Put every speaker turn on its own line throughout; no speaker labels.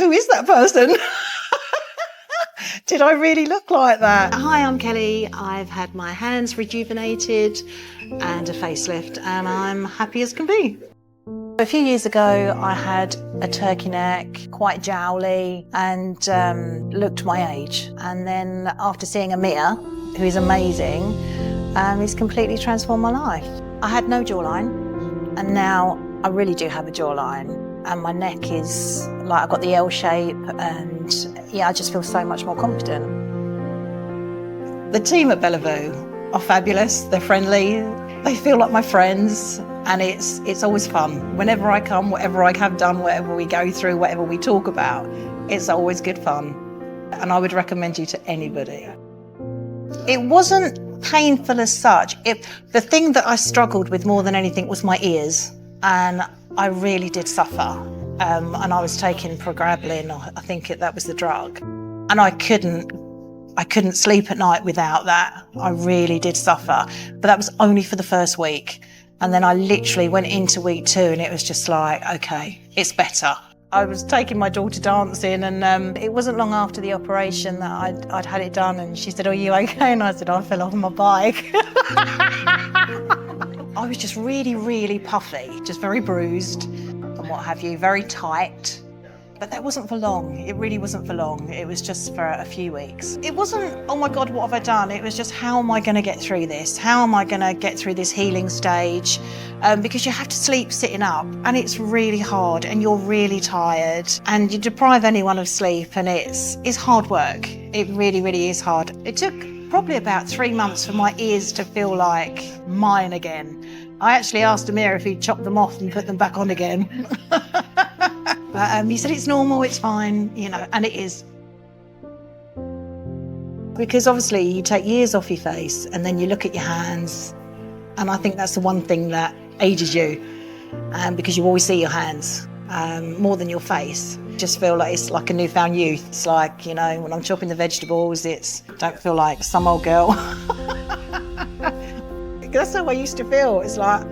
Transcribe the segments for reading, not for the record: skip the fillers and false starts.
who is that person? Did I really look like that?
Hi, I'm Kelly. I've had my hands rejuvenated and a facelift, and I'm happy as can be. A few years ago, I had a turkey neck, quite jowly, and looked my age. And then after seeing Amir, who is amazing, he's completely transformed my life. I had no jawline, and now I really do have a jawline. And my neck is like, I've got the L shape, and yeah, I just feel so much more confident.
The team at Bellevue are fabulous. They're friendly. They feel like my friends, and it's always fun. Whenever I come, whatever I have done, whatever we go through, whatever we talk about, it's always good fun. And I would recommend you to anybody. It wasn't painful as such. The thing that I struggled with more than anything was my ears, and I really did suffer. And I was taking pregabalin, I think that was the drug, and I couldn't sleep at night without that. I really did suffer, but that was only for the first week. And then I literally went into week 2 and it was just like, okay, it's better. I was taking my daughter dancing, and it wasn't long after the operation that I'd had it done, and she said, "Are you okay?" And I said, "I fell off my bike." I was just really, really puffy, just very bruised and what have you, very tight. But that wasn't for long. It really wasn't for long. It was just for a few weeks. It wasn't, oh my God, what have I done? It was just, how am I going to get through this? How am I going to get through this healing stage? Because you have to sleep sitting up, and it's really hard, and you're really tired, and you deprive anyone of sleep, and it's hard work. It really, really is hard. It took probably about 3 months for my ears to feel like mine again. I actually asked Amir if he'd chop them off and put them back on again. But he said it's normal, it's fine, you know, and it is. Because obviously you take years off your face, and then you look at your hands, and I think that's the one thing that ages you, because you always see your hands more than your face. Just feel like it's like a newfound youth. It's like, you know, when I'm chopping the vegetables, don't feel like some old girl. That's how I used to feel. It's like,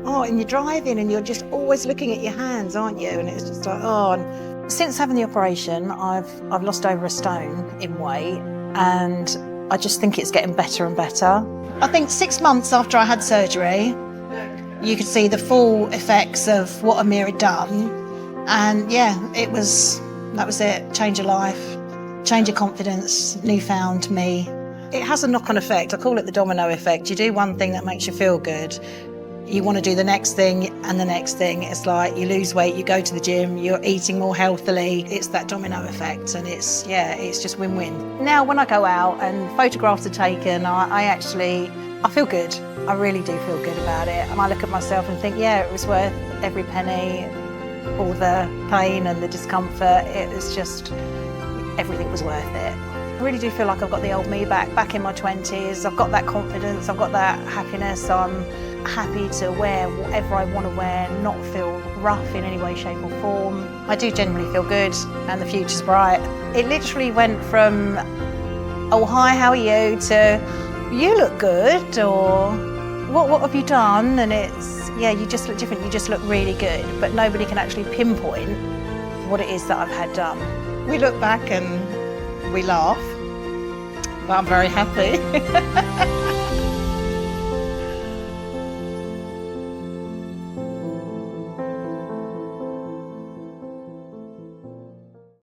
oh, and you're driving and you're just always looking at your hands, aren't you? And it's just like, oh. And since having the operation, I've lost over 1 stone in weight, and I just think it's getting better and better. I think 6 months after I had surgery, you could see the full effects of what Amir had done. And yeah, that was it. Change of life, change of confidence, newfound me. It has a knock-on effect. I call it the domino effect. You do one thing that makes you feel good, you want to do the next thing and the next thing. It's like you lose weight, you go to the gym, you're eating more healthily. It's that domino effect, and it's just win-win. Now when I go out and photographs are taken, I feel good. I really do feel good about it. And I look at myself and think, yeah, it was worth every penny, all the pain and the discomfort. It was just, everything was worth it. I really do feel like I've got the old me back in my 20s. I've got that confidence, I've got that happiness. I'm happy to wear whatever I want to wear, not feel rough in any way, shape or form. I do generally feel good, and the future's bright. It literally went from, oh hi, how are you, to you look good, or what have you done? And it's, yeah, you just look different, you just look really good, but nobody can actually pinpoint what it is that I've had done. We look back and we laugh, but I'm very happy.